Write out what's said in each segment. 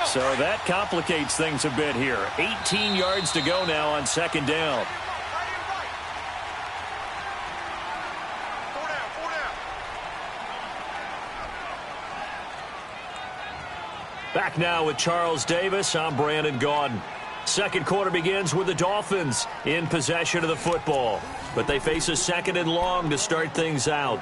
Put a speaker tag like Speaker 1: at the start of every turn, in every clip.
Speaker 1: So that complicates things a bit here. 18 yards to go now on second down. Back now with Charles Davis. I'm Brandon Gaudin. Second quarter begins with the Dolphins in possession of the football, but they face a second and long to start things out.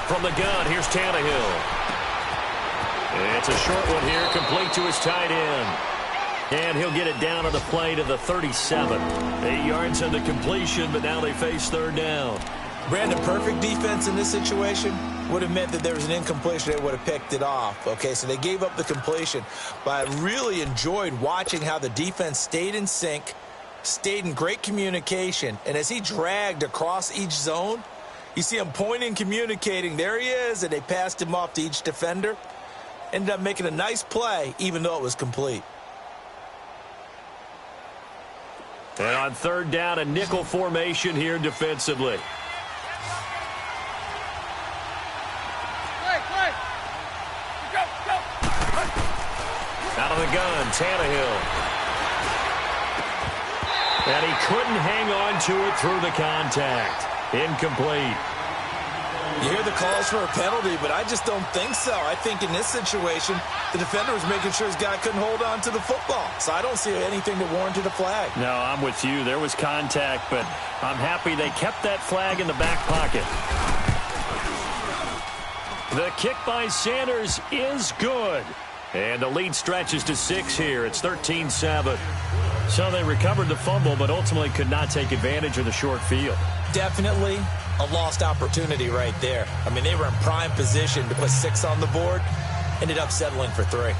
Speaker 1: From the gun, here's Tannehill. It's a short one here, complete to his tight end. And he'll get it down on the play to the 37. 8 yards on the completion, but now they face third down.
Speaker 2: Brandon, perfect defense in this situation would have meant that there was an incompletion. They would have picked it off. Okay, so they gave up the completion. But I really enjoyed watching how the defense stayed in sync, stayed in great communication. And as he dragged across each zone, you see him pointing, communicating. There he is, and they passed him off to each defender. Ended up making a nice play, even though it was complete.
Speaker 1: And on third down, a nickel formation here defensively. Out of the gun, Tannehill. And he couldn't hang on to it through the contact. Incomplete.
Speaker 2: You hear the calls for a penalty, but I just don't think so. I think in this situation, the defender was making sure his guy couldn't hold on to the football. So I don't see anything that warranted a flag.
Speaker 1: No, I'm with you. There was contact, but I'm happy they kept that flag in the back pocket. The kick by Sanders is good. And the lead stretches to 6 here. It's 13-7. So they recovered the fumble, but ultimately could not take advantage of the short field.
Speaker 2: Definitely a lost opportunity right there. I mean, they were in prime position to put 6 on the board. Ended up settling for 3.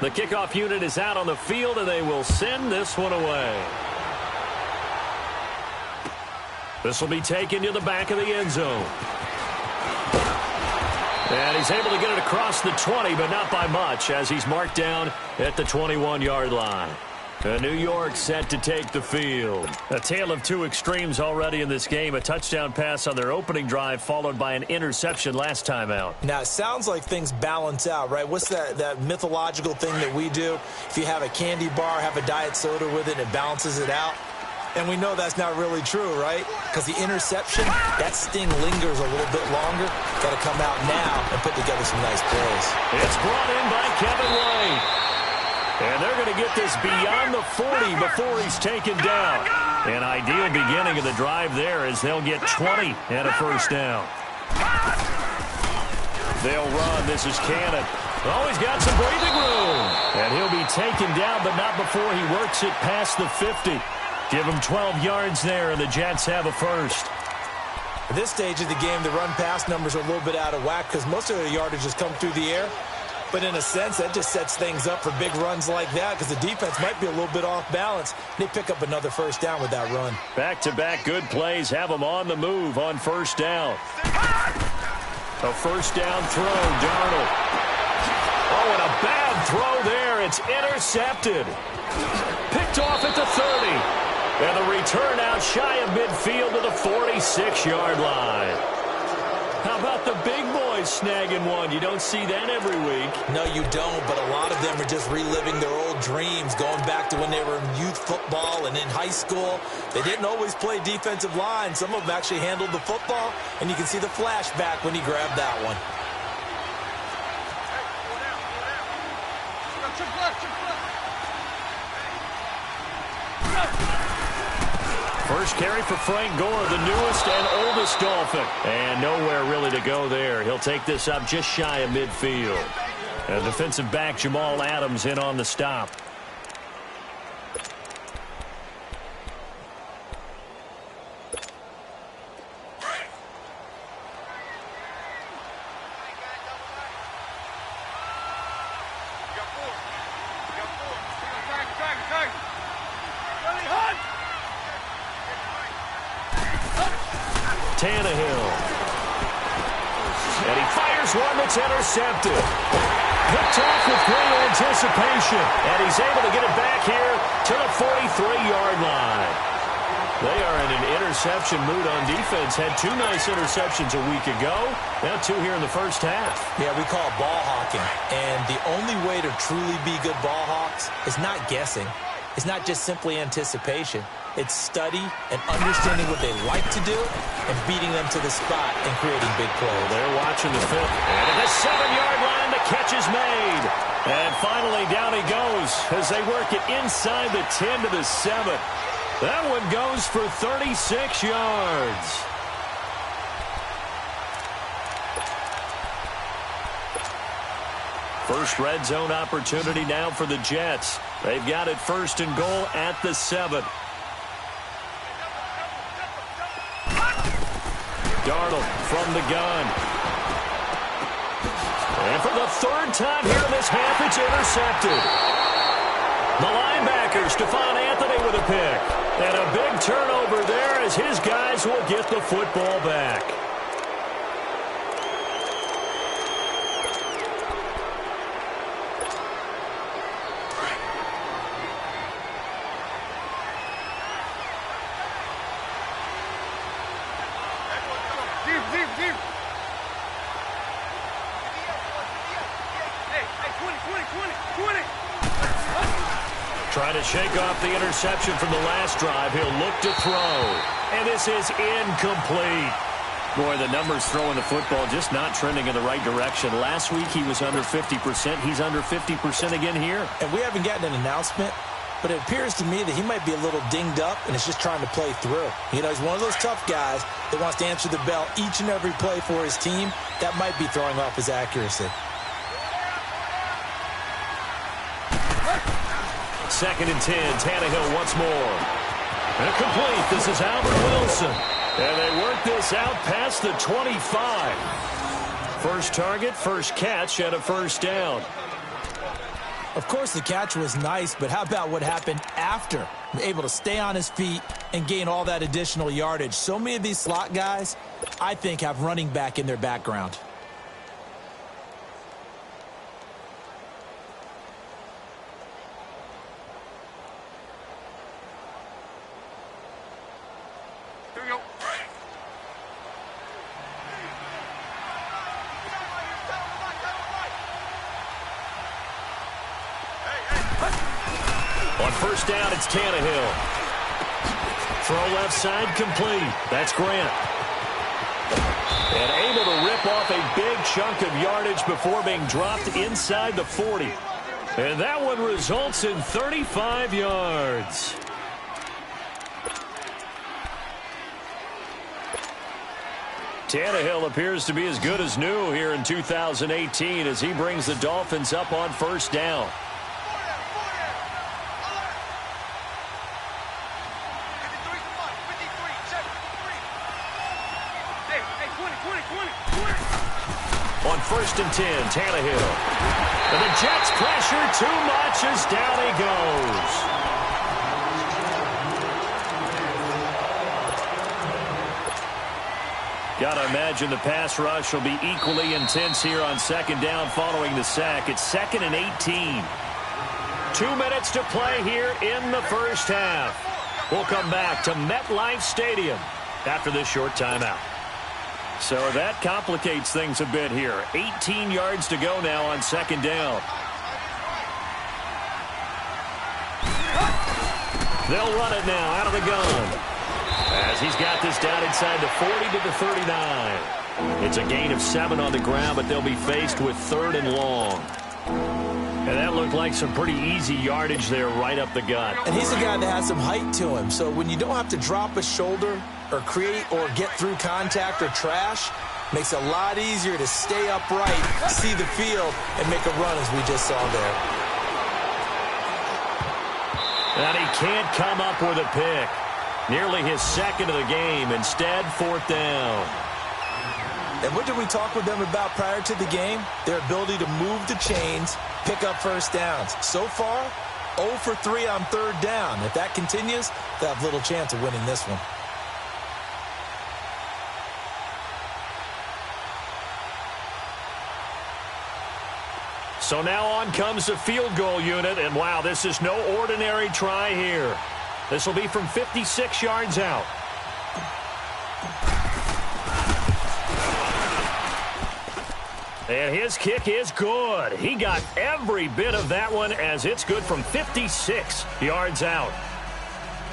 Speaker 1: The kickoff unit is out on the field, and they will send this one away. This will be taken to the back of the end zone. And he's able to get it across the 20, but not by much, as he's marked down at the 21-yard line. New York set to take the field. A tale of two extremes already in this game. A touchdown pass on their opening drive, followed by an interception last time out.
Speaker 2: Now, it sounds like things balance out, right? What's that mythological thing that we do? If you have a candy bar, have a diet soda with it, it balances it out. And we know that's not really true, right? Because the interception, that sting lingers a little bit longer. Got to come out now and put together some nice plays.
Speaker 1: It's brought in by Kevin White. And they're going to get this beyond the 40 before he's taken down. An ideal beginning of the drive there as they'll get 20 and a first down. They'll run. This is Cannon. Oh, he's got some breathing room. And he'll be taken down, but not before he works it past the 50. Give him 12 yards there, and the Jets have a first.
Speaker 2: At this stage of the game, the run-pass numbers are a little bit out of whack because most of the yardage has come through the air. But in a sense, that just sets things up for big runs like that because the defense might be a little bit off balance. They pick up another first down with that run.
Speaker 1: Back-to-back good plays have them on the move on first down. A first down throw, Darnold. Oh, and a bad throw there. It's intercepted. Picked off at the 30. And the return out shy of midfield to the 46-yard line. How about the big boys snagging one? You don't see that every week.
Speaker 2: No, you don't, but a lot of them are just reliving their old dreams, going back to when they were in youth football and in high school. They didn't always play defensive line. Some of them actually handled the football, and you can see the flashback when he grabbed that one.
Speaker 1: First carry for Frank Gore, the newest and oldest Dolphin. And nowhere really to go there. He'll take this up just shy of midfield. And defensive back Jamal Adams in on the stop. Tannehill. And he fires one that's intercepted. Picked off with great anticipation. And he's able to get it back here to the 43-yard line. They are in an interception mood on defense. Had 2 nice interceptions a week ago. Now 2 here in the first half.
Speaker 2: Yeah, we call it ball hawking. And the only way to truly be good ball hawks is not guessing. It's not just simply anticipation. It's study and understanding what they like to do and beating them to the spot and creating big plays.
Speaker 1: They're watching the fifth. And at the 7-yard line, the catch is made. And finally, down he goes as they work it inside the 10 to the 7. That one goes for 36 yards. First red zone opportunity now for the Jets. They've got it first and goal at the 7. Darnold from the gun. And for the 3rd time here in this half, it's intercepted. The linebacker, Stephon Anthony, with a pick. And a big turnover there as his guys will get the football back. Trying to shake off the interception from the last drive. He'll look to throw. And this is incomplete. Boy, the numbers throwing the football just not trending in the right direction. Last week he was under 50%. He's under 50% again here.
Speaker 2: And we haven't gotten an announcement, but it appears to me that he might be a little dinged up and is just trying to play through. You know, he's one of those tough guys that wants to answer the bell each and every play for his team. That might be throwing off his accuracy.
Speaker 1: 2nd and 10. Tannehill once more. And complete. This is Albert Wilson. And they work this out past the 25. First target, first catch, and a first down.
Speaker 2: Of course, the catch was nice, but how about what happened after? Able to stay on his feet and gain all that additional yardage. So many of these slot guys, I think, have running back in their background.
Speaker 1: On first down, it's Tannehill. Throw left side, complete. That's Grant. And able to rip off a big chunk of yardage before being dropped inside the 40. And that one results in 35 yards. Tannehill appears to be as good as new here in 2018 as he brings the Dolphins up on first down. On first and 10, Tannehill. And the Jets pressure too much as down he goes. Gotta imagine the pass rush will be equally intense here on second down following the sack. It's 2nd and 18. 2 minutes to play here in the first half. We'll come back to MetLife Stadium after this short timeout. So that complicates things a bit here. 18 yards to go now on second down. They'll run it now out of the gun. As he's got this down inside the 40 to the 39. It's a gain of 7 on the ground, but they'll be faced with 3rd and long. And that looked like some pretty easy yardage there right up the gut.
Speaker 2: And he's a guy that has some height to him. So when you don't have to drop a shoulder or create or get through contact or trash, makes it a lot easier to stay upright, see the field, and make a run as we just saw there.
Speaker 1: And he can't come up with a pick. Nearly his 2nd of the game. Instead, 4th down.
Speaker 2: And what did we talk with them about prior to the game? Their ability to move the chains, pick up first downs. So far, 0 for 3 on 3rd down. If that continues, they'll have little chance of winning this one.
Speaker 1: So now on comes the field goal unit, and wow, this is no ordinary try here. This will be from 56 yards out. And his kick is good. He got every bit of that one, as it's good from 56 yards out.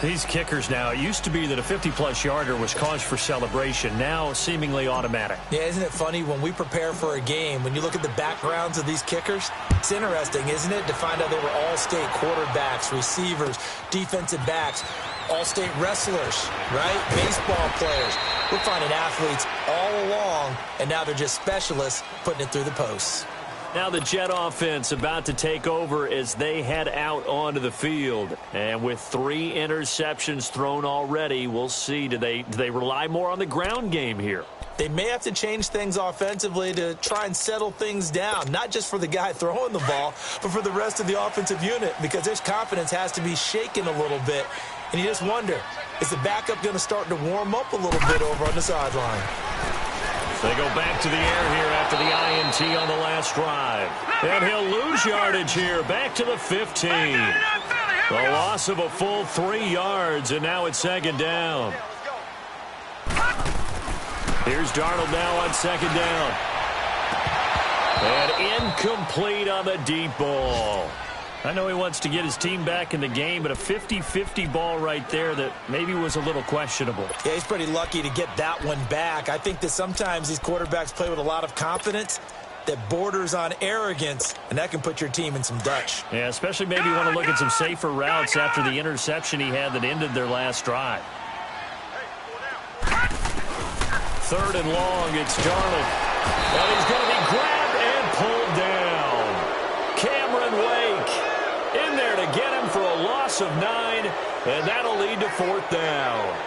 Speaker 1: These kickers now, it used to be that a 50-plus yarder was cause for celebration. Now, seemingly automatic.
Speaker 2: Yeah, isn't it funny when we prepare for a game, when you look at the backgrounds of these kickers, it's interesting, isn't it, to find out they were all-state quarterbacks, receivers, defensive backs, all-state wrestlers, right? Baseball players. We're finding athletes all along, and now they're just specialists putting it through the posts.
Speaker 1: Now the Jet offense about to take over as they head out onto the field. And with 3 interceptions thrown already, we'll see, do they rely more on the ground game here?
Speaker 2: They may have to change things offensively to try and settle things down, not just for the guy throwing the ball, but for the rest of the offensive unit, because their confidence has to be shaken a little bit. And you just wonder, is the backup going to start to warm up a little bit over on the sideline?
Speaker 1: They go back to the air here after the INT on the last drive. And he'll lose yardage here, back to the 15. The loss of a full 3 yards, and now it's second down. Here's Darnold now on second down. And incomplete on the deep ball. I know he wants to get his team back in the game, but a 50-50 ball right there that maybe was a little questionable.
Speaker 2: Yeah, he's pretty lucky to get that one back. I think that sometimes these quarterbacks play with a lot of confidence that borders on arrogance, and that can put your team in some Dutch.
Speaker 1: Yeah, especially maybe you want to look at some safer routes after the interception he had that ended their last drive. 3rd and long, it's Darnold. And he's going to be grabbed and pulled down. Cameron Wake in there to get him for a loss of 9, and that'll lead to 4th down.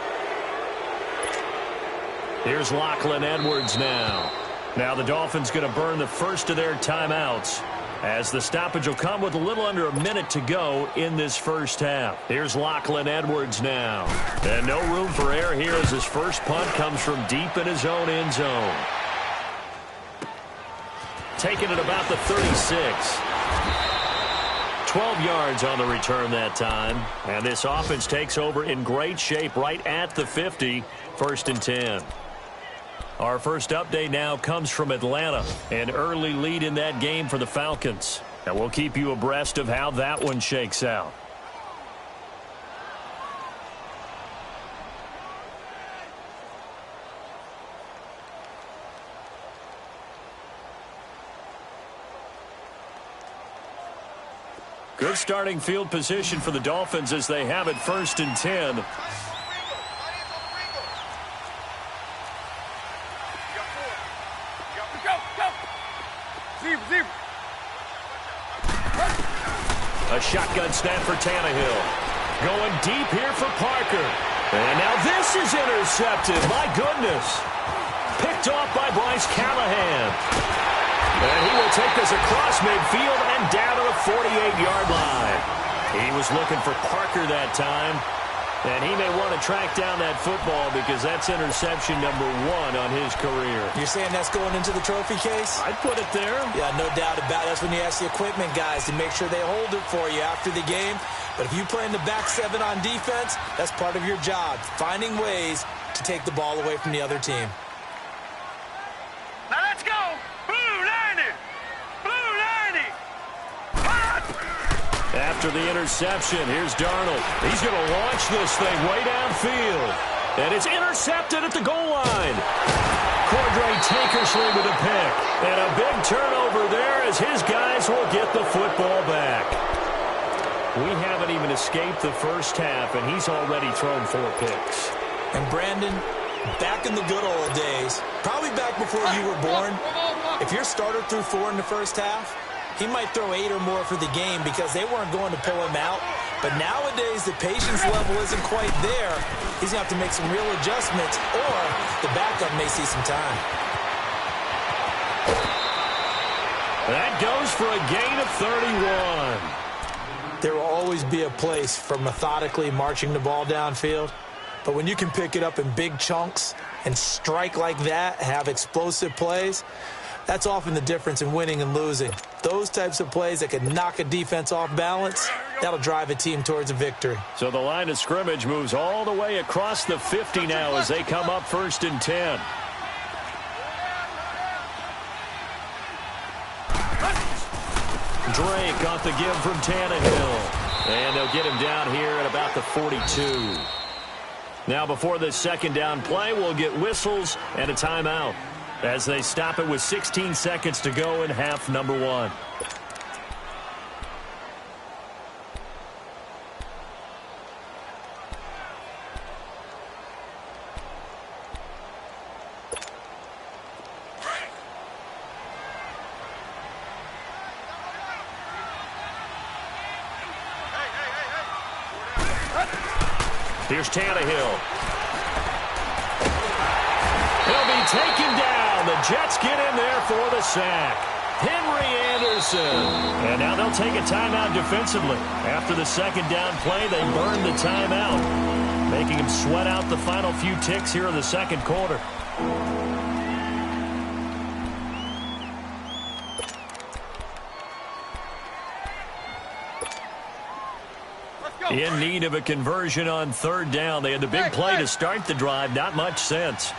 Speaker 1: Here's Lachlan Edwards now. Now the Dolphins going to burn the first of their timeouts, as the stoppage will come with a little under a minute to go in this first half. Here's Lachlan Edwards now. And no room for error here as his first punt comes from deep in his own end zone. Taking it about the 36. 12 yards on the return that time. And this offense takes over in great shape right at the 50. 1st and 10. Our first update now comes from Atlanta. An early lead in that game for the Falcons. And we'll keep you abreast of how that one shakes out. Good starting field position for the Dolphins as they have it 1st and 10. A shotgun snap for Tannehill. Going deep here for Parker. And now this is intercepted. My goodness. Picked off by Bryce Callahan. And he will take this across midfield and down to the 48-yard line. He was looking for Parker that time. And he may want to track down that football because that's interception number 1 on his career.
Speaker 2: You're saying that's going into the trophy case?
Speaker 1: I'd put it there.
Speaker 2: Yeah, no doubt about it. That's when you ask the equipment guys to make sure they hold it for you after the game. But if you play in the back 7 on defense, that's part of your job, finding ways to take the ball away from the other team.
Speaker 3: Now let's go. Blue 90. Blue 90.
Speaker 1: After the interception, here's Darnold. He's going to launch this thing way downfield. And it's intercepted at the goal line. Cordray Tankersley with a pick. And a big turnover there as his guys will get the football back. We haven't even escaped the first half, and he's already thrown 4 picks.
Speaker 2: And Brandon, back in the good old days, probably back before you were born, if your starter threw 4 in the first half, he might throw 8 or more for the game because they weren't going to pull him out. But nowadays, the patience level isn't quite there. He's going to have to make some real adjustments, or the backup may see some time.
Speaker 1: That goes for a gain of 31.
Speaker 2: There will always be a place for methodically marching the ball downfield. But when you can pick it up in big chunks and strike like that, have explosive plays, That's often the difference in winning and losing. Those types of plays that can knock a defense off balance, that'll drive a team towards a victory.
Speaker 1: So the line of scrimmage moves all the way across the 50 now as they come up 1st and 10. Drake got the give from Tannehill. And they'll get him down here at about the 42. Now before this second down play, we'll get whistles and a timeout as they stop it with 16 seconds to go in half number 1. Here's Tannehill. He'll be taken down. The Jets get in there for the sack. Henry Anderson. And now they'll take a timeout defensively. After the second down play, they burn the timeout, making him sweat out the final few ticks here in the second quarter. In need of a conversion on 3rd down. They had the big play to start the drive. Not much sense.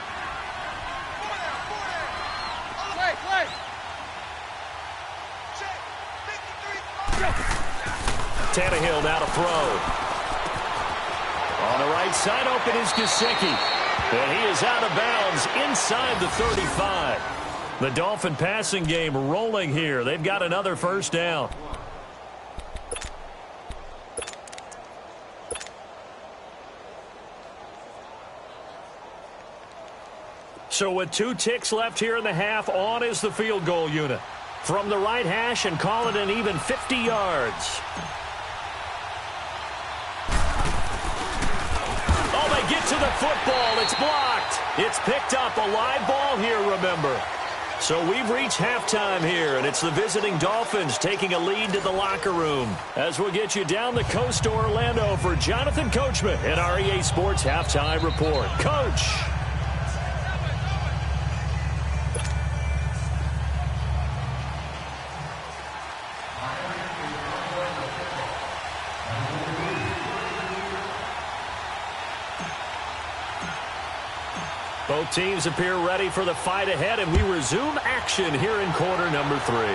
Speaker 1: Tannehill now to throw. On the right side, open is Gesicki. And he is out of bounds inside the 35. The Dolphin passing game rolling here. They've got another 1st down. So with 2 ticks left here in the half, on is the field goal unit. From the right hash and call it an even 50 yards. Oh, they get to the football. It's blocked. It's picked up. A live ball here, remember. So we've reached halftime here, and it's the visiting Dolphins taking a lead to the locker room. As we'll get you down the coast to Orlando for Jonathan Coachman in our EA Sports Halftime Report. Coach. Both teams appear ready for the fight ahead, and we resume action here in quarter number 3.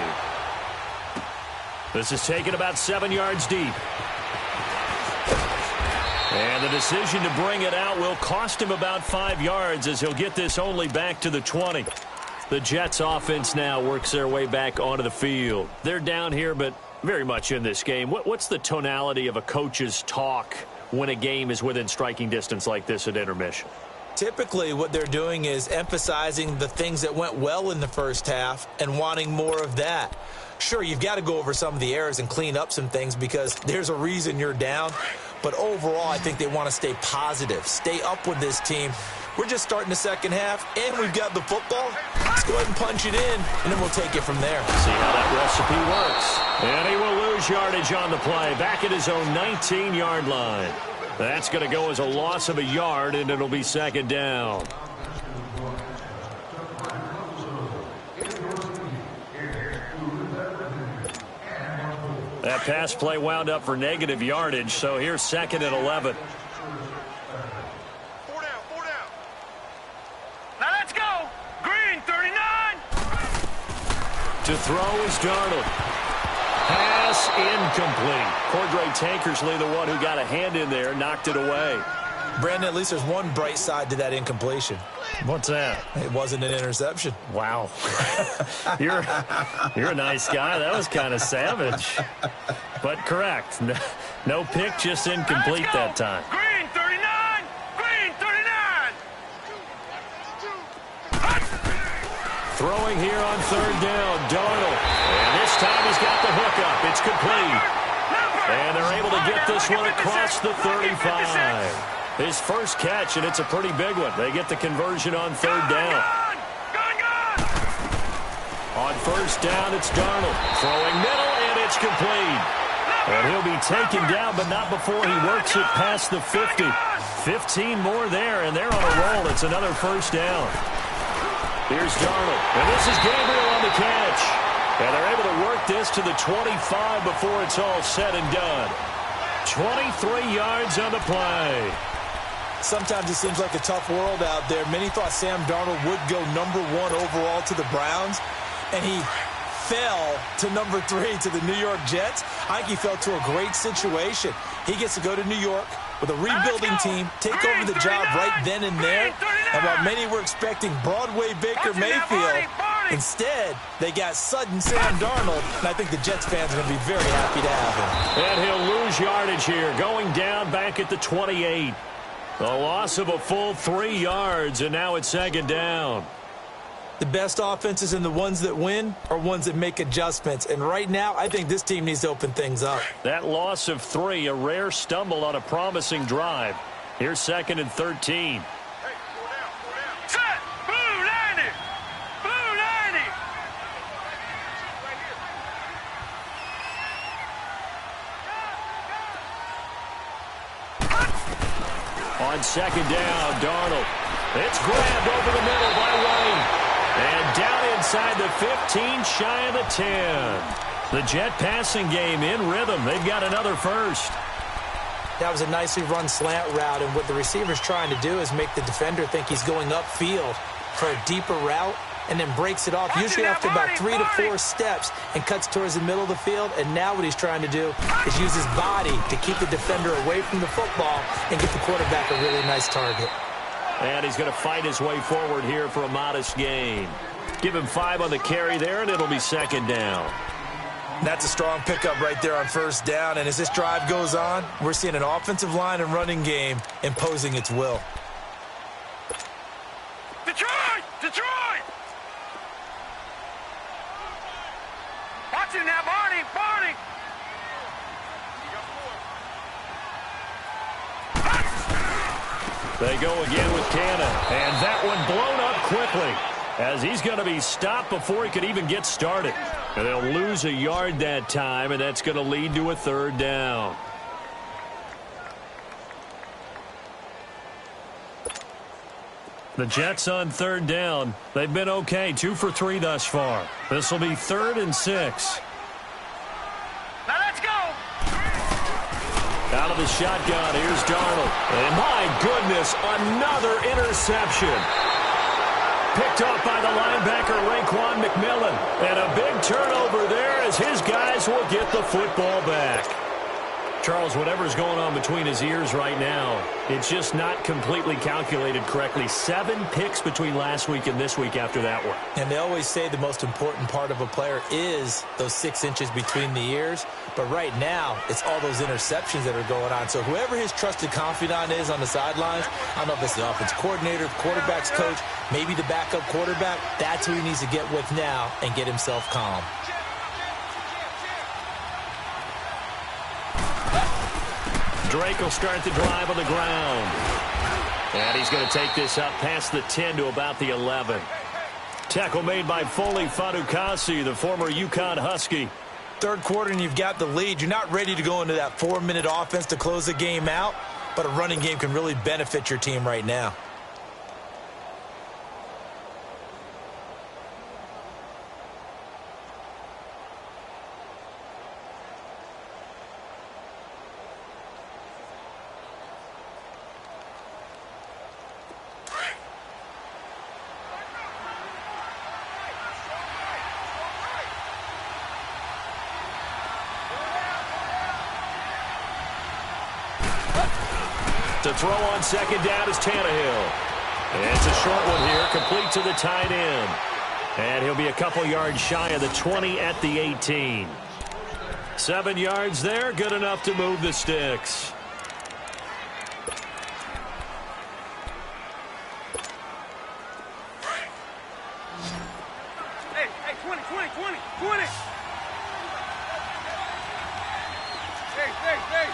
Speaker 1: This is taken about 7 yards deep. And the decision to bring it out will cost him about 5 yards as he'll get this only back to the 20. The Jets offense now works their way back onto the field. They're down here, but very much in this game. What's the tonality of a coach's talk when a game is within striking distance like this at intermission?
Speaker 2: Typically, what they're doing is emphasizing the things that went well in the first half and wanting more of that. Sure, you've got to go over some of the errors and clean up some things because there's a reason you're down. But overall, I think they want to stay positive, stay up with this team. We're just starting the second half, and we've got the football. Let's go ahead and punch it in, and then we'll take it from there.
Speaker 1: See how that recipe works. And he will lose yardage on the play, back at his own 19-yard line. That's going to go as a loss of a yard, and it'll be 2nd down. That pass play wound up for negative yardage, so here's 2nd and 11.
Speaker 3: 4 down, 4 down. Now let's go. Green, 39.
Speaker 1: To throw is Darnold. Pass incomplete. Cordray Tankersley, the one who got a hand in there, knocked it away.
Speaker 2: Brandon, at least there's one bright side to that incompletion.
Speaker 1: What's that?
Speaker 2: It wasn't an interception.
Speaker 1: Wow. You're a nice guy. That was kind of savage. But correct. No pick, just incomplete that time.
Speaker 3: Green, 39. Green, 39.
Speaker 1: Throwing here on 3rd down, Darnold. And this time he's got the hook up. It's complete. And they're able to get this one across the 35. His first catch, and it's a pretty big one. They get the conversion on 3rd down. On 1st down, it's Darnold. Throwing middle, and it's complete. And he'll be taken down, but not before he works it past the 50. 15 more there, and they're on a roll. It's another 1st down. Here's Darnold. And this is Gabriel on the catch. And they're able to work this to the 25 before it's all said and done. 23 yards on the play.
Speaker 2: Sometimes it seems like a tough world out there. Many thought Sam Darnold would go #1 overall to the Browns, and he fell to #3 to the New York Jets. I think he fell to a great situation. He gets to go to New York with a rebuilding team, take over the job right then and there. And while many were expecting Broadway Baker Mayfield, instead, they got sudden Sam Darnold, and I think the Jets fans are going to be very happy to have him.
Speaker 1: And he'll lose yardage here, going down back at the 28. A loss of a full 3 yards, and now it's second down.
Speaker 2: The best offenses and the ones that win are ones that make adjustments. And right now, I think this team needs to open things up.
Speaker 1: That loss of 3, a rare stumble on a promising drive. Here's 2nd and 13.
Speaker 3: Set. Blue 90. Blue 90.
Speaker 1: On 2nd down, Darnold. It's grabbed over the middle by White. And down inside the 15, shy of the 10. The Jet passing game in rhythm. They've got another first.
Speaker 2: That was a nicely run slant route, and what the receiver's trying to do is make the defender think he's going upfield for a deeper route and then breaks it off, usually after about 3 to 4 steps, and cuts towards the middle of the field. And now what he's trying to do is use his body to keep the defender away from the football and get the quarterback a really nice target.
Speaker 1: And he's going to fight his way forward here for a modest gain. Give him 5 on the carry there, and it'll be 2nd down.
Speaker 2: That's a strong pickup right there on 1st down. And as this drive goes on, we're seeing an offensive line and running game imposing its will.
Speaker 3: Detroit! Detroit! Watch it now, Barney! Barney!
Speaker 1: They go again with Cannon. And that one blown up quickly, as he's going to be stopped before he could even get started. And they'll lose a yard that time, and that's going to lead to a 3rd down. The Jets on 3rd down. They've been okay, 2 for 3 thus far. This will be 3rd and 6.
Speaker 3: Now let's go!
Speaker 1: Out of the shotgun, here's Darnold. And my goodness, another interception. Picked off by the linebacker, Raekwon McMillan. And a big turnover there as his guys will get the football back. Charles, whatever's going on between his ears right now, it's just not completely calculated correctly. 7 picks between last week and this week after that one.
Speaker 2: And they always say the most important part of a player is those 6 inches between the ears. But right now, it's all those interceptions that are going on. So whoever his trusted confidant is on the sidelines, I don't know if it's the offense coordinator, the quarterback's coach, maybe the backup quarterback, that's who he needs to get with now and get himself calm.
Speaker 1: Drake will start the drive on the ground. And he's going to take this up past the 10 to about the 11. Tackle made by Foley Fadukasi, the former UConn Husky.
Speaker 2: 3rd quarter and you've got the lead. You're not ready to go into that 4-minute offense to close the game out, but a running game can really benefit your team right now.
Speaker 1: To throw on 2nd down is Tannehill. And it's a short one here, complete to the tight end. And he'll be a couple yards shy of the 20 at the 18. 7 yards there, good enough to move the sticks.
Speaker 3: Hey, 20. Hey.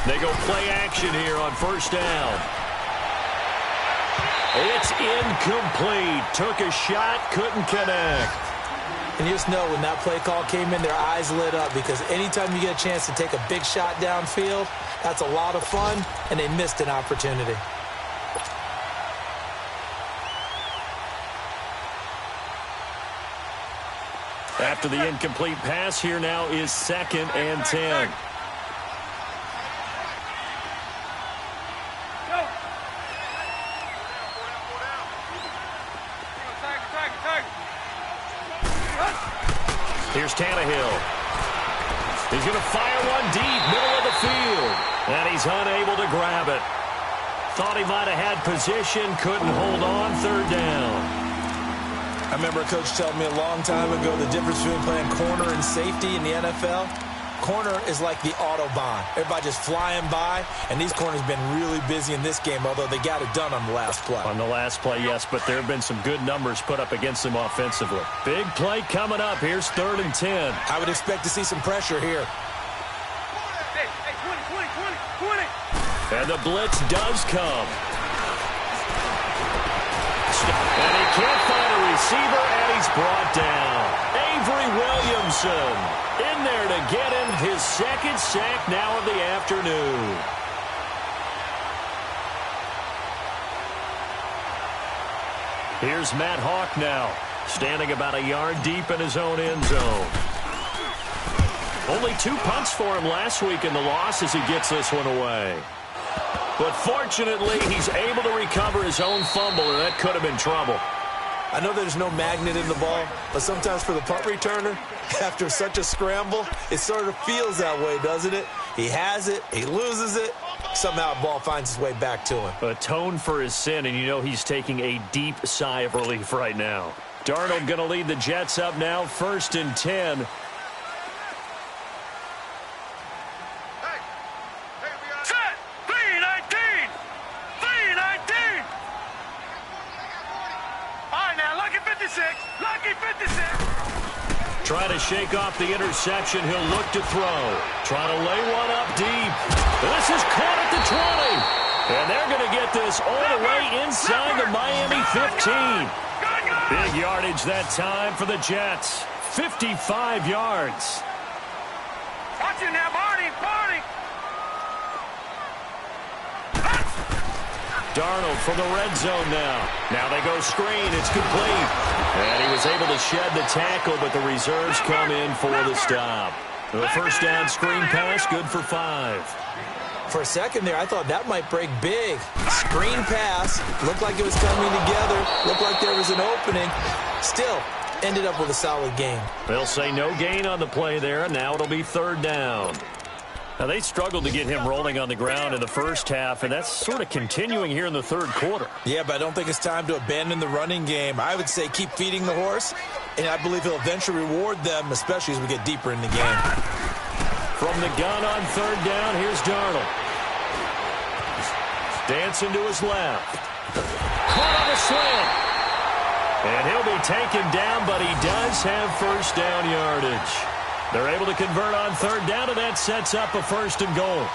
Speaker 1: They go play action here on 1st down. It's incomplete. Took a shot, couldn't connect.
Speaker 2: And you just know when that play call came in, their eyes lit up because anytime you get a chance to take a big shot downfield, that's a lot of fun, and they missed an opportunity.
Speaker 1: After the incomplete pass, here now is 2nd and 10. Here's Tannehill. He's going to fire one deep, middle of the field. And he's unable to grab it. Thought he might have had position, couldn't hold on, 3rd down.
Speaker 2: I remember a coach telling me a long time ago the difference between playing corner and safety in the NFL. Corner is like the Autobahn. Everybody just flying by, and these corners have been really busy in this game, although they got it done on the last play.
Speaker 1: On the last play, yes, but there have been some good numbers put up against them offensively. Big play coming up. Here's 3rd and 10.
Speaker 2: I would expect to see some pressure here.
Speaker 3: Hey, 20.
Speaker 1: And the blitz does come. And he can't find a receiver, and he's brought down. Avery Williamson in there to get him his 2nd sack now of the afternoon. Here's Matt Hawk now, standing about a yard deep in his own end zone. Only 2 punts for him last week in the loss as he gets this one away. But fortunately, he's able to recover his own fumble, and that could have been trouble.
Speaker 2: I know there's no magnet in the ball, but sometimes for the punt returner, after such a scramble, it sort of feels that way, doesn't it? He has it, he loses it, somehow the ball finds its way back to him.
Speaker 1: Atone for his sin, and you know he's taking a deep sigh of relief right now. Darnold going to lead the Jets up now, 1st and 10. Trying to shake off the interception. He'll look to throw. Trying to lay one up deep. This is caught at the 20. And they're going to get this all the way inside the Miami 15. Big yardage that time for the Jets. 55 yards.
Speaker 3: Watch it now, Barney.
Speaker 1: Darnold from the red zone now. Now they go screen. It's complete. And he was able to shed the tackle, but the reserves come in for the stop. The 1st down screen pass, good for 5.
Speaker 2: For a second there, I thought that might break big. Screen pass. Looked like it was coming together. Looked like there was an opening. Still, ended up with a solid gain.
Speaker 1: They'll say no gain on the play there. Now it'll be 3rd down. Now, they struggled to get him rolling on the ground in the first half, and that's sort of continuing here in the 3rd quarter.
Speaker 2: Yeah, but I don't think it's time to abandon the running game. I would say keep feeding the horse, and I believe he'll eventually reward them, especially as we get deeper in the game.
Speaker 1: From the gun on 3rd down, here's Darnold. Dancing to his left. Caught on the slant. And he'll be taken down, but he does have 1st down yardage. They're able to convert on 3rd down, and that sets up a 1st and goal.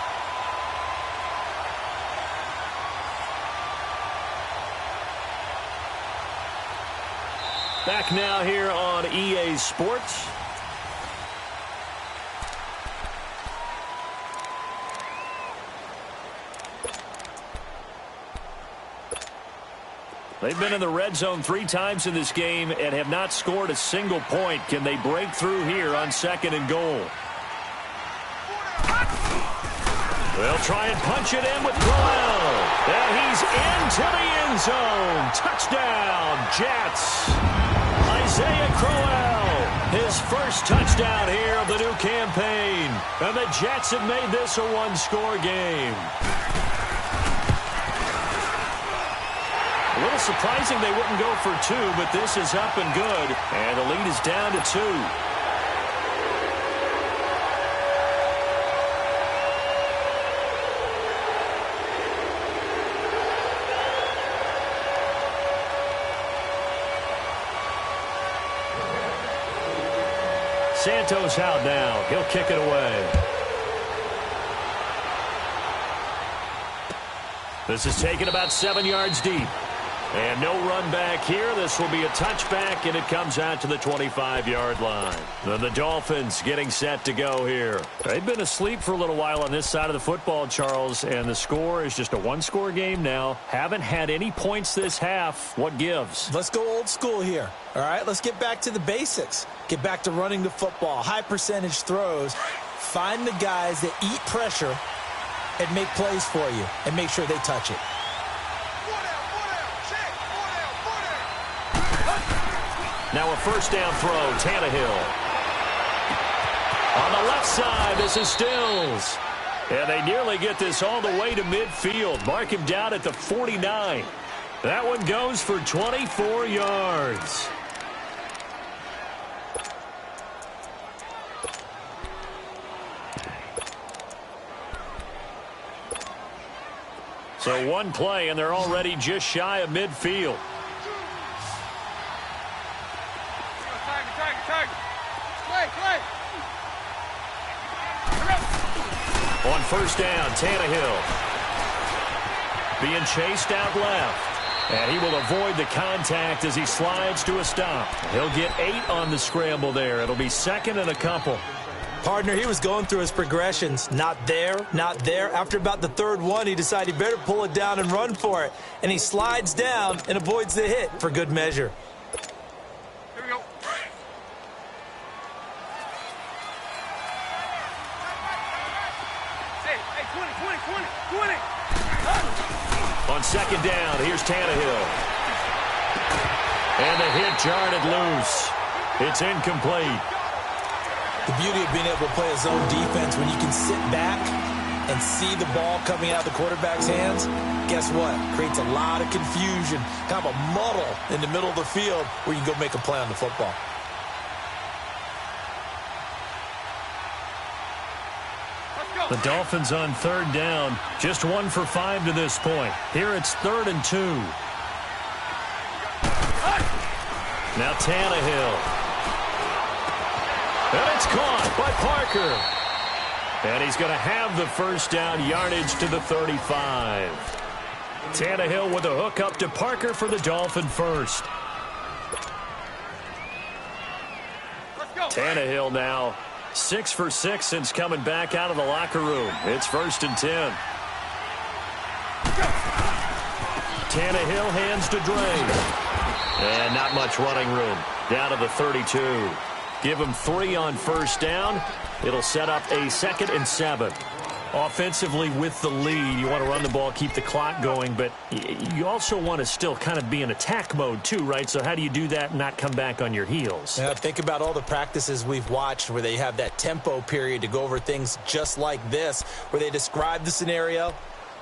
Speaker 1: Back now here on EA Sports. They've been in the red zone 3 times in this game and have not scored a single point. Can they break through here on 2nd and goal? They'll try and punch it in with Crowell. And he's into the end zone. Touchdown, Jets. Isaiah Crowell, his 1st touchdown here of the new campaign. And the Jets have made this a 1-score game. A little surprising they wouldn't go for 2, but this is up and good. And the lead is down to 2. Santos out now. He'll kick it away. This is taken about 7 yards deep. And no run back here. This will be a touchback, and it comes out to the 25-yard line. The Dolphins getting set to go here. They've been asleep for a little while on this side of the football, Charles, and the score is just a one-score game now. Haven't had any points this half. What gives?
Speaker 2: Let's go old school here. All right, let's get back to the basics. Get back to running the football, high-percentage throws. Find the guys that eat pressure and make plays for you, and make sure they touch it.
Speaker 1: Now a first down throw, Tannehill. On the left side, this is Stills. And they nearly get this all the way to midfield. Mark him down at the 49. That one goes for 24 yards. So one play, and they're already just shy of midfield. On first down, Tannehill being chased out left. And he will avoid the contact as he slides to a stop. He'll get 8 on the scramble there. It'll be second and a couple.
Speaker 2: Partner, he was going through his progressions. Not there, not there. After about the third one, he decided he better pull it down and run for it. And he slides down and avoids the hit for good measure.
Speaker 3: Here we go. Hey, 20.
Speaker 1: On second down, here's Tannehill. And the hit jarred it loose. It's incomplete.
Speaker 2: The beauty of being able to play a zone defense when you can sit back and see the ball coming out of the quarterback's hands, guess what? Creates a lot of confusion, kind of a muddle in the middle of the field where you can go make a play on the football.
Speaker 1: The Dolphins on third down, just 1 for 5 to this point. Here it's 3rd and 2. Now Tannehill. And it's caught by Parker. And he's going to have the first down, yardage to the 35. Tannehill with a hook up to Parker for the Dolphin first. Tannehill now 6 for 6 since coming back out of the locker room. It's 1st and 10. Tannehill hands to Dre. And not much running room. Down to the 32. Give him 3 on first down. It'll set up a 2nd and 7. Offensively with the lead, you want to run the ball, keep the clock going, but you also want to still kind of be in attack mode too, right? So how do you do that and not come back on your heels?
Speaker 2: Now, think about all the practices we've watched where they have that tempo period to go over things just like this, where they describe the scenario,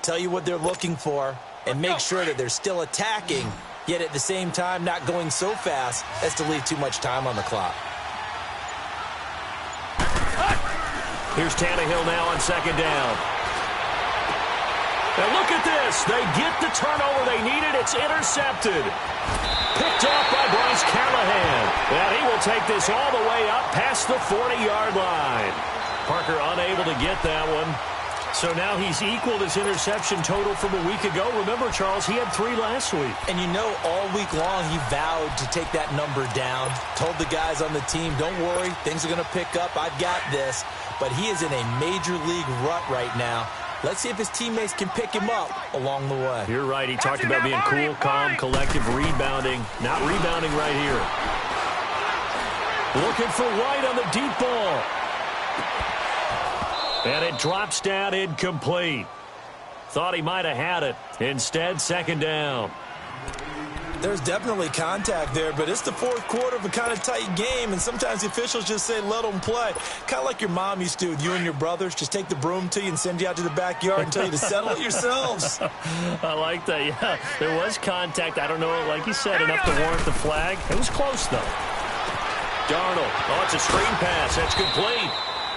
Speaker 2: tell you what they're looking for, and make sure that they're still attacking, yet at the same time not going so fast as to leave too much time on the clock.
Speaker 1: Here's Tannehill now on second down. And look at this. They get the turnover they needed. It's intercepted. Picked off by Bryce Callahan. And he will take this all the way up past the 40-yard line. Parker unable to get that one. So now he's equaled his interception total from a week ago. Remember, Charles, he had 3 last week.
Speaker 2: And you know, all week long he vowed to take that number down. Told the guys on the team, don't worry, things are going to pick up. I've got this. But he is in a major league rut right now. Let's see if his teammates can pick him up along the way.
Speaker 1: You're right. He talked about being cool, calm, collective, rebounding. Not rebounding right here. Looking for White on the deep ball. And it drops down incomplete. Thought he might have had it. Instead, second down.
Speaker 2: There's definitely contact there, but it's the fourth quarter of a kind of tight game, and sometimes the officials just say, let them play. Kind of like your mom used to with you and your brothers. Just take the broom to you and send you out to the backyard and tell you to settle it yourselves.
Speaker 1: I like that, yeah. There was contact. I don't know, like you said, enough to warrant the flag. It was close, though. Darnold. Oh, it's a screen pass. That's complete.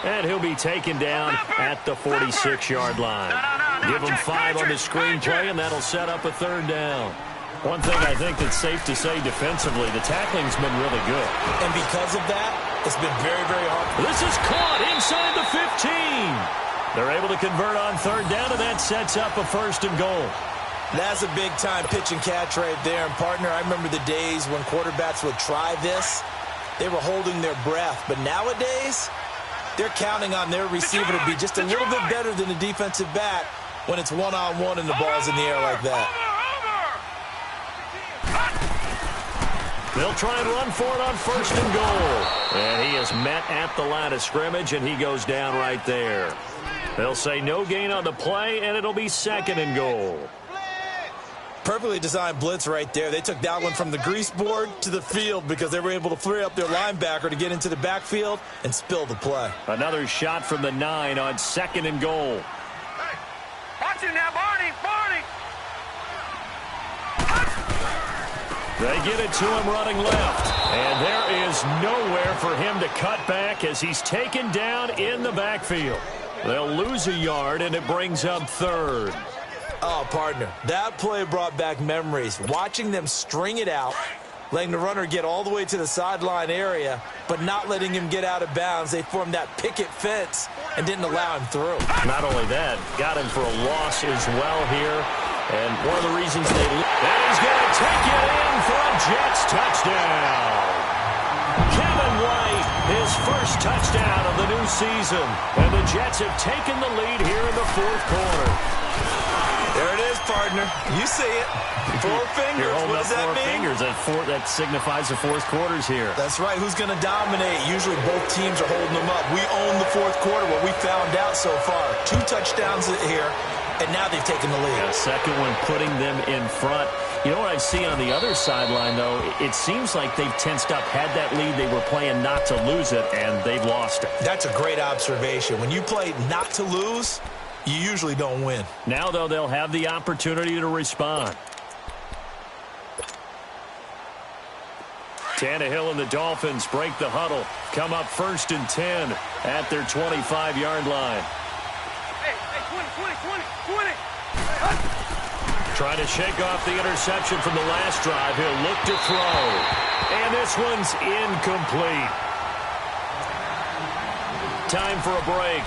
Speaker 1: And he'll be taken down at the 46-yard line. Give him 5 on the screen play, and that'll set up a third down. One thing I think that's safe to say defensively, the tackling's been really good.
Speaker 2: And because of that, it's been very, very hard.
Speaker 1: This is caught inside the 15. They're able to convert on third down, and that sets up a 1st and goal.
Speaker 2: That's a big-time pitch and catch right there. And, partner, I remember the days when quarterbacks would try this. They were holding their breath. But nowadays, they're counting on their receiver to be just a little bit better than the defensive back when it's one-on-one and the ball's in the air like that.
Speaker 1: They'll try and run for it on 1st and goal. And he is met at the line of scrimmage, and he goes down right there. They'll say no gain on the play, and it'll be 2nd and goal.
Speaker 2: Perfectly designed blitz right there. They took that one from the grease board to the field because they were able to free up their linebacker to get into the backfield and spill the play.
Speaker 1: Another shot from the 9 on 2nd and goal.
Speaker 3: Hey, watch it now, Barney.
Speaker 1: They get it to him running left. And there is nowhere for him to cut back as he's taken down in the backfield. They'll lose a yard, and it brings up 3rd.
Speaker 2: Oh, partner, that play brought back memories. Watching them string it out, letting the runner get all the way to the sideline area, but not letting him get out of bounds. They formed that picket fence and didn't allow him through.
Speaker 1: Not only that, got him for a loss as well here. And one of the reasons they... And he's going to take it in for a Jets touchdown. Kevin White, his first touchdown of the new season. And the Jets have taken the lead here in the 4th quarter.
Speaker 2: There it is, partner. You see it. 4 fingers. What does that mean?
Speaker 1: 4 fingers. That signifies the 4th quarter's here.
Speaker 2: That's right. Who's going to dominate? Usually both teams are holding them up. We own the 4th quarter, what we found out so far. 2 touchdowns here, and now they've taken the lead.
Speaker 1: Yeah, second one putting them in front. You know what I see on the other sideline, though? It seems like they've tensed up, had that lead. They were playing not to lose it, and they've lost it.
Speaker 2: That's a great observation. When you play not to lose, you usually don't win.
Speaker 1: Now, though, they'll have the opportunity to respond. Tannehill and the Dolphins break the huddle. Come up 1st and 10 at their 25-yard line.
Speaker 3: Hey, 20.
Speaker 1: Trying to shake off the interception from the last drive. He'll look to throw. And this one's incomplete. Time for a break.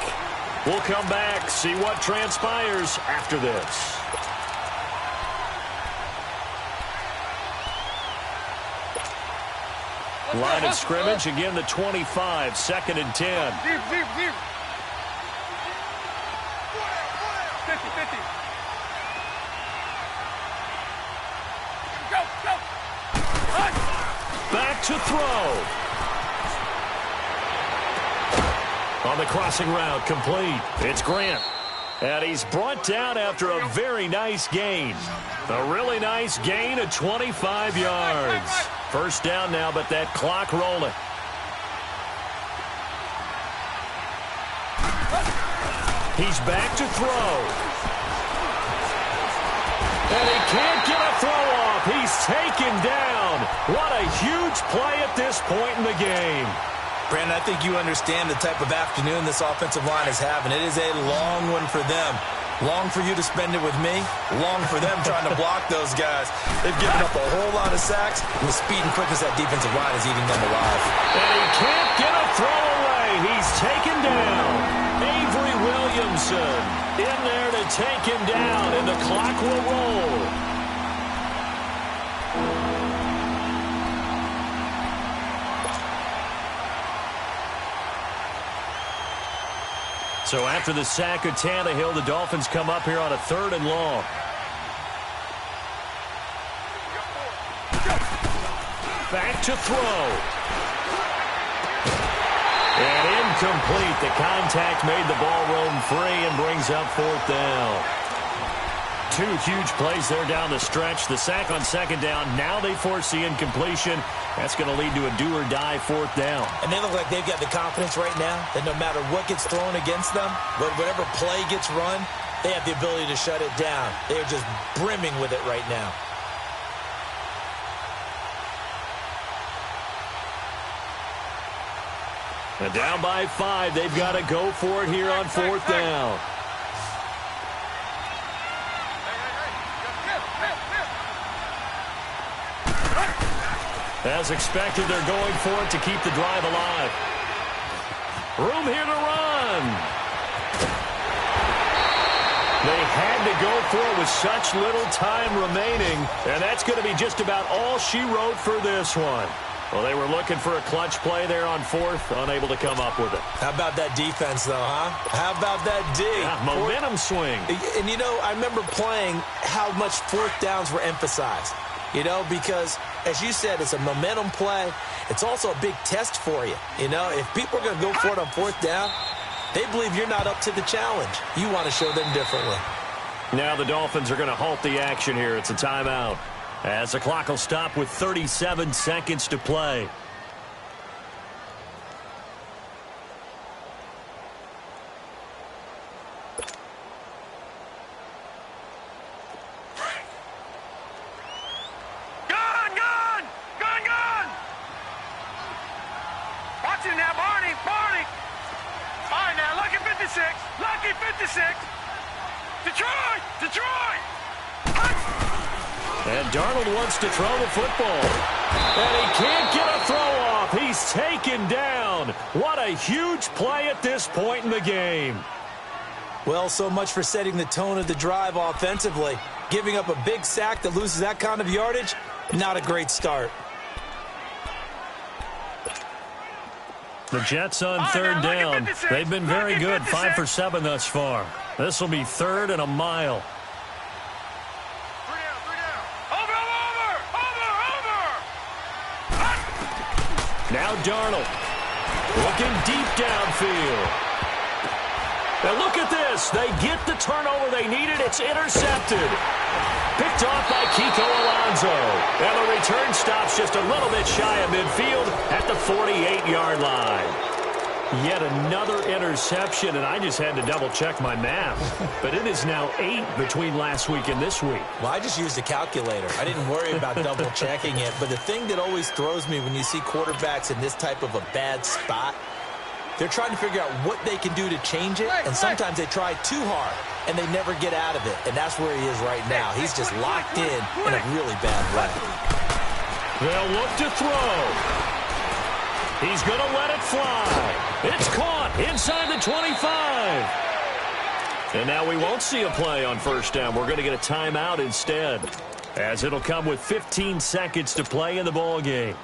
Speaker 1: We'll come back, see what transpires after this. Line of scrimmage, again the 25, 2nd and 10.
Speaker 3: 50. Go.
Speaker 1: Back to throw. On the crossing route, complete. It's Grant. And he's brought down after a very nice gain. A really nice gain of 25 yards. 1st down now, but that clock rolling. He's back to throw. And he can't get a throw off. He's taken down. What a huge play at this point in the game.
Speaker 2: Brandon, I think you understand the type of afternoon this offensive line is having. It is a long one for them. Long for you to spend it with me. Long for them trying to block those guys. They've given up a whole lot of sacks, and the speed and quickness that defensive line is eating them alive.
Speaker 1: And he can't get a throw away. He's taken down. Avery Williamson in there to take him down, and the clock will roll. So after the sack of Tannehill, the Dolphins come up here on a 3rd and long. Back to throw. And incomplete. The contact made the ball roam free and brings up 4th down. 2 huge plays there down the stretch. The sack on 2nd down. Now they force the incompletion. That's going to lead to a do-or-die 4th down.
Speaker 2: And they look like they've got the confidence right now that no matter what gets thrown against them, whatever play gets run, they have the ability to shut it down. They are just brimming with it right now.
Speaker 1: And down by 5. They've got to go for it here on 4th down. As expected, they're going for it to keep the drive alive. Room here to run. They had to go for it with such little time remaining, and that's going to be just about all she wrote for this one. Well, they were looking for a clutch play there on fourth, unable to come up with it.
Speaker 2: How about that defense, though, huh? How about that D?
Speaker 1: Yeah, momentum swing.
Speaker 2: And, you know, I remember playing how much fourth downs were emphasized, you know, because, as you said, it's a momentum play. It's also a big test for you. You know, if people are going to go for it on fourth down, they believe you're not up to the challenge. You want to show them differently.
Speaker 1: Now the Dolphins are going to halt the action here. It's a timeout, as the clock will stop with 37 seconds to play.
Speaker 3: Watch it now, Barney. All right, now, lucky 56. Lucky 56. Detroit!
Speaker 1: And Darnold wants to throw the football. And he can't get a throw off. He's taken down. What a huge play at this point in the game.
Speaker 2: Well, so much for setting the tone of the drive offensively. Giving up a big sack that loses that kind of yardage, not a great start.
Speaker 1: The Jets on third down. They've been very good, 5 for 7 thus far. This will be third and a mile. Now Darnold looking deep downfield. Now look at this. They get the turnover they needed. It's intercepted. Picked off by Kiko Alonso. And the return stops just a little bit shy of midfield at the 48-yard line. Yet another interception, and I just had to double-check my math. But it is now 8 between last week and this week.
Speaker 2: Well, I just used a calculator. I didn't worry about double-checking it. But the thing that always throws me when you see quarterbacks in this type of a bad spot, they're trying to figure out what they can do to change it, and sometimes they try too hard, and they never get out of it. And that's where he is right now. He's just locked in a really bad way.
Speaker 1: They'll look to throw. He's going to let it fly. It's caught inside the 25. And now we won't see a play on first down. We're going to get a timeout instead, as it'll come with 15 seconds to play in the ball game.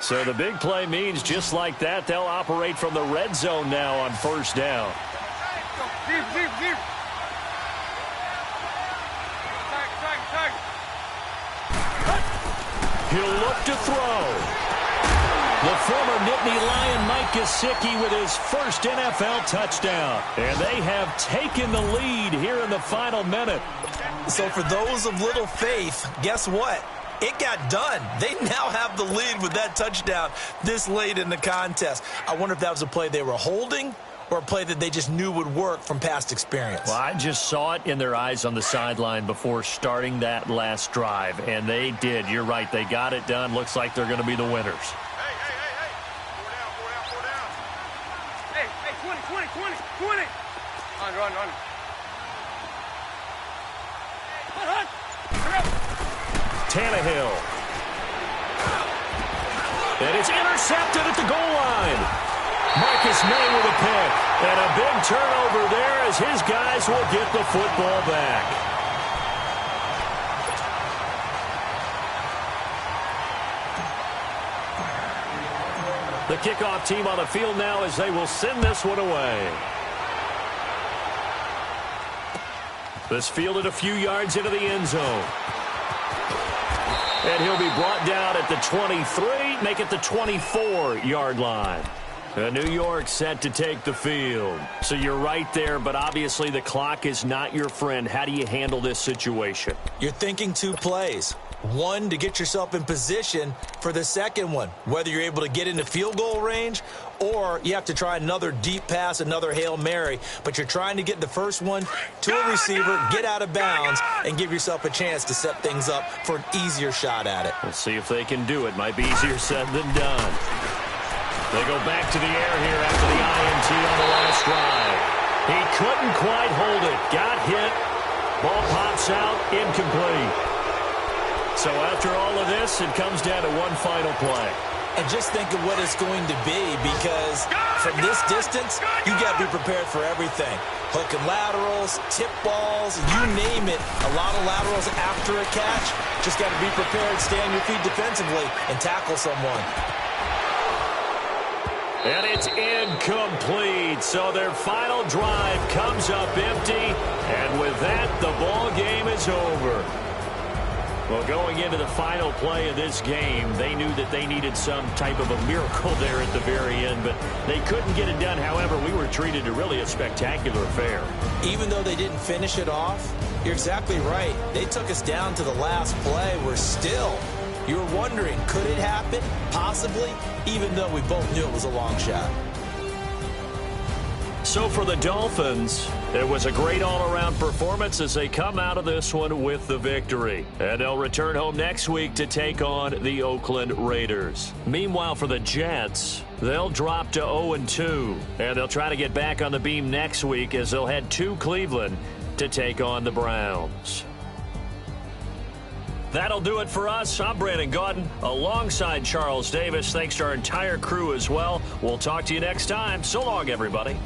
Speaker 1: So the big play means just like that, they'll operate from the red zone now on first down. He'll look to throw. The former Nittany Lion Mike Gesicki with his first NFL touchdown. And they have taken the lead here in the final minute.
Speaker 2: So for those of little faith, guess what? It got done. They now have the lead with that touchdown this late in the contest. I wonder if that was a play they were holding or a play that they just knew would work from past experience.
Speaker 1: Well, I just saw it in their eyes on the sideline before starting that last drive, and they did. You're right. They got it done. Looks like they're going to be the winners.
Speaker 3: Hey. 20. Run.
Speaker 1: Tannehill. And it's intercepted at the goal line. Marcus May with a pick. And a big turnover there as his guys will get the football back. The kickoff team on the field now as they will send this one away. This fielded a few yards into the end zone. And he'll be brought down at the 23, make it the 24-yard line. New York set to take the field. So you're right there, but obviously the clock is not your friend. How do you handle this situation?
Speaker 2: You're thinking 2 plays. One, to get yourself in position for the second one, whether you're able to get into field goal range or you have to try another deep pass, another Hail Mary. But you're trying to get the first one to a receiver, get out of bounds, and give yourself a chance to set things up for an easier shot at it.
Speaker 1: We'll see if they can do it. Might be easier said than done. They go back to the air here after the INT on the last drive. He couldn't quite hold it. Got hit. Ball pops out. Incomplete. So after all of this, it comes down to one final play.
Speaker 2: And just think of what it's going to be, because from this distance, you got to be prepared for everything. Hook and laterals, tip balls, you name it. A lot of laterals after a catch. Just got to be prepared, stay on your feet defensively, and tackle someone.
Speaker 1: And it's incomplete. So their final drive comes up empty. And with that, the ball game is over. Well, going into the final play of this game, they knew that they needed some type of a miracle there at the very end, but they couldn't get it done. However, we were treated to really a spectacular affair.
Speaker 2: Even though they didn't finish it off, you're exactly right. They took us down to the last play. We're still, you were wondering, could it happen? Possibly, even though we both knew it was a long shot.
Speaker 1: So for the Dolphins, it was a great all-around performance as they come out of this one with the victory. And they'll return home next week to take on the Oakland Raiders. Meanwhile, for the Jets, they'll drop to 0-2. And they'll try to get back on the beam next week as they'll head to Cleveland to take on the Browns. That'll do it for us. I'm Brandon Gaudin alongside Charles Davis. Thanks to our entire crew as well. We'll talk to you next time. So long, everybody.